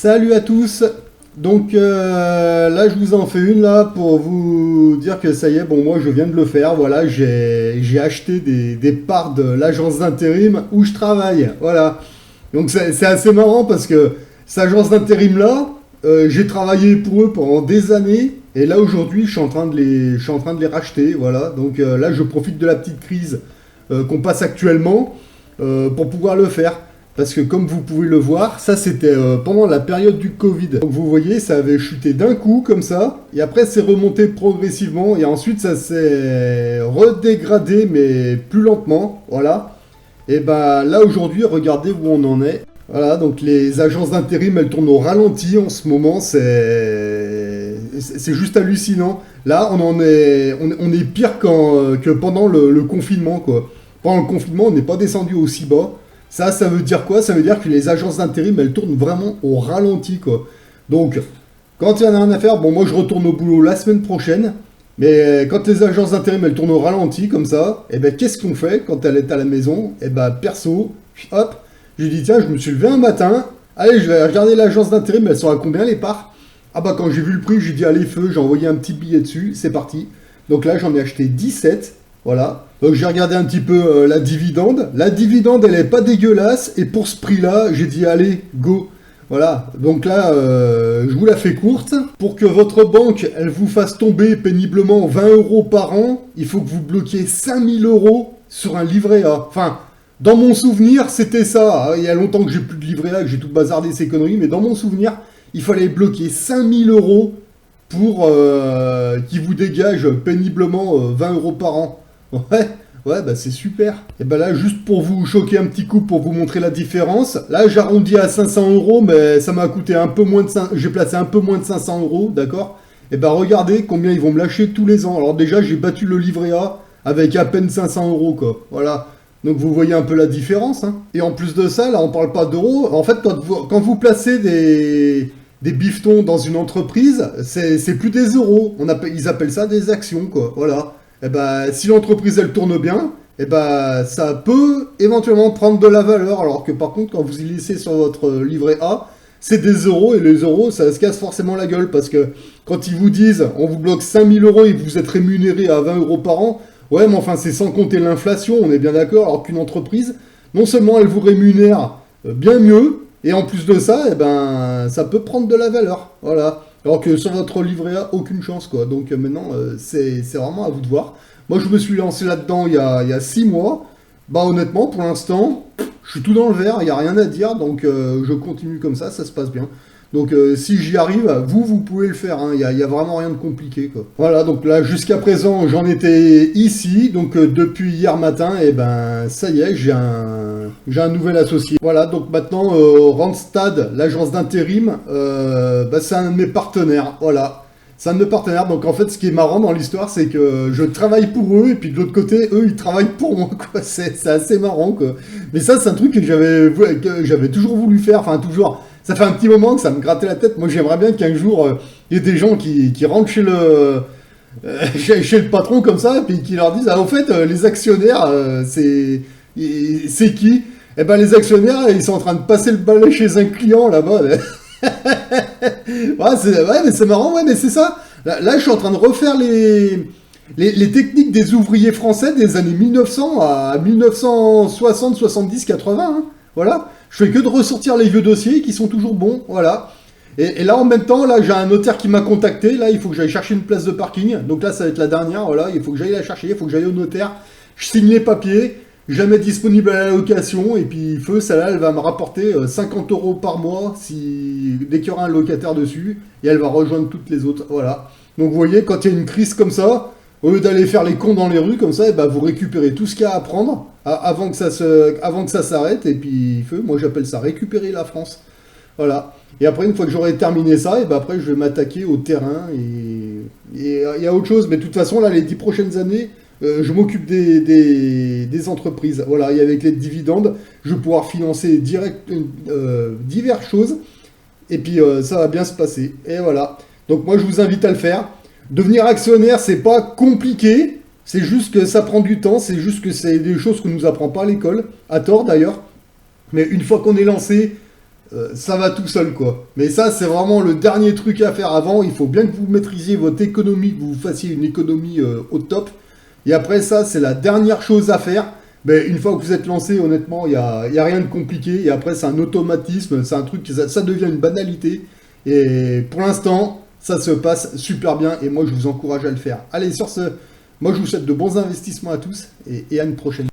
Salut à tous. Donc là, je vous en fais une là pour vous dire que ça y est, bon, moi je viens de le faire. Voilà, j'ai acheté des parts de l'agence d'intérim où je travaille. Voilà. Donc c'est assez marrant parce que cette agence d'intérim là, j'ai travaillé pour eux pendant des années. Et là aujourd'hui, je suis en train de les racheter. Voilà. Donc là, je profite de la petite crise qu'on passe actuellement pour pouvoir le faire. Parce que comme vous pouvez le voir, ça c'était pendant la période du Covid. Donc vous voyez, ça avait chuté d'un coup comme ça, et après c'est remonté progressivement, et ensuite ça s'est redégradé, mais plus lentement, voilà. Et bah là aujourd'hui, regardez où on en est. Voilà, donc les agences d'intérim, elles tournent au ralenti en ce moment, c'est juste hallucinant. Là, on est pire que pendant le confinement, quoi. Pendant le confinement, on n'est pas descendu aussi bas. Ça veut dire quoi? Ça veut dire que les agences d'intérim, elles tournent vraiment au ralenti, quoi. Donc, quand il y en a rien à faire, bon, moi je retourne au boulot la semaine prochaine, mais quand les agences d'intérim, elles tournent au ralenti, comme ça, et ben qu'est-ce qu'on fait quand elle est à la maison? Et ben perso, hop, j'ai dit, tiens, je me suis levé un matin, allez, je vais regarder l'agence d'intérim, elle sera à combien les parts? Ah bah quand j'ai vu le prix, j'ai dit, allez, feu, j'ai envoyé un petit billet dessus, c'est parti. Donc là, j'en ai acheté 17, voilà. Donc j'ai regardé un petit peu la dividende. La dividende, elle est pas dégueulasse. Et pour ce prix-là, j'ai dit allez, go. Voilà. Donc là, je vous la fais courte. Pour que votre banque, elle vous fasse tomber péniblement 20 euros par an, il faut que vous bloquiez 5000 euros sur un livret A. Enfin, dans mon souvenir, c'était ça. Il y a longtemps que j'ai plus de livret A, que j'ai tout bazardé ces conneries. Mais dans mon souvenir, il fallait bloquer 5000 euros pour qu'ils vous dégagent péniblement 20 euros par an. Ouais, bah c'est super. Et bah là, juste pour vous choquer un petit coup, pour vous montrer la différence, là j'arrondis à 500 euros, mais ça m'a coûté un peu moins de 5... J'ai placé un peu moins de 500 euros, d'accord? Et bah regardez combien ils vont me lâcher tous les ans. Alors déjà, j'ai battu le livret A avec à peine 500 euros, quoi. Voilà. Donc vous voyez un peu la différence, hein. Et en plus de ça, là on parle pas d'euros. En fait, quand vous placez des bifetons dans une entreprise, c'est plus des euros. Ils appellent ça des actions, quoi. Voilà. Et ben, si l'entreprise elle tourne bien, et ben, ça peut éventuellement prendre de la valeur. Alors que par contre, quand vous y laissez sur votre livret A, c'est des euros et les euros, ça se casse forcément la gueule. Parce que quand ils vous disent on vous bloque 5000 euros et que vous êtes rémunéré à 20 euros par an, ouais, mais enfin, c'est sans compter l'inflation, on est bien d'accord. Alors qu'une entreprise, non seulement elle vous rémunère bien mieux, et en plus de ça, eh ben, ça peut prendre de la valeur. Voilà. Alors que sur votre livret A, aucune chance, quoi. Donc maintenant, c'est vraiment à vous de voir. Moi, je me suis lancé là-dedans il y a 6 mois. Bah honnêtement, pour l'instant, je suis tout dans le vert, il n'y a rien à dire. Donc je continue comme ça se passe bien. Donc si j'y arrive, vous pouvez le faire. Hein. Il y a vraiment rien de compliqué, quoi. Voilà, donc là, jusqu'à présent, j'en étais ici. Donc depuis hier matin, et ben ça y est, j'ai un nouvel associé. Voilà, donc maintenant, Randstad, l'agence d'intérim, bah, c'est un de mes partenaires. Voilà, c'est un de mes partenaires. Donc en fait, ce qui est marrant dans l'histoire, c'est que je travaille pour eux, et puis de l'autre côté, eux, ils travaillent pour moi, quoi. C'est assez marrant, quoi. Mais ça, c'est un truc que j'avais toujours voulu faire. Enfin, toujours. Ça fait un petit moment que ça me grattait la tête. Moi, j'aimerais bien qu'un jour, il y ait des gens qui rentrent chez le patron comme ça, et puis qui leur disent, ah, au fait, les actionnaires, c'est qui? Eh ben, les actionnaires, ils sont en train de passer le balai chez un client là-bas. Là. Ouais, mais c'est marrant, ouais, mais c'est ça. Là, je suis en train de refaire les techniques des ouvriers français des années 1900 à 1960, 70, 80. Hein. Voilà. Je fais que de ressortir les vieux dossiers qui sont toujours bons. Voilà. Et là, en même temps, là, j'ai un notaire qui m'a contacté. Là, il faut que j'aille chercher une place de parking. Donc là, ça va être la dernière. Voilà. Il faut que j'aille la chercher. Il faut que j'aille au notaire. Je signe les papiers. Jamais disponible à la location. Et puis, feu, celle-là, elle va me rapporter 50 euros par mois dès qu'il y aura un locataire dessus. Et elle va rejoindre toutes les autres. Voilà. Donc, vous voyez, quand il y a une crise comme ça, au lieu d'aller faire les cons dans les rues comme ça, et ben vous récupérez tout ce qu'il y a à prendre avant que ça s'arrête. Et puis, feu, moi j'appelle ça récupérer la France. Voilà. Et après, une fois que j'aurai terminé ça, et ben après je vais m'attaquer au terrain. Et il y a autre chose. Mais de toute façon, là, les 10 prochaines années, je m'occupe des entreprises. Voilà. Et avec les dividendes, je vais pouvoir financer diverses choses. Et puis, ça va bien se passer. Et voilà. Donc moi, je vous invite à le faire. Devenir actionnaire, c'est pas compliqué, c'est juste que ça prend du temps, c'est juste que c'est des choses qu'on nous apprend pas à l'école, à tort d'ailleurs. Mais une fois qu'on est lancé, ça va tout seul, quoi. Mais ça, c'est vraiment le dernier truc à faire avant. Il faut bien que vous maîtrisiez votre économie, que vous fassiez une économie au top. Et après ça, c'est la dernière chose à faire. Mais une fois que vous êtes lancé, honnêtement, il y a rien de compliqué. Et après, c'est un automatisme, c'est un truc, ça devient une banalité. Et pour l'instant, ça se passe super bien. Et moi, je vous encourage à le faire. Allez, sur ce, moi, je vous souhaite de bons investissements à tous et à une prochaine.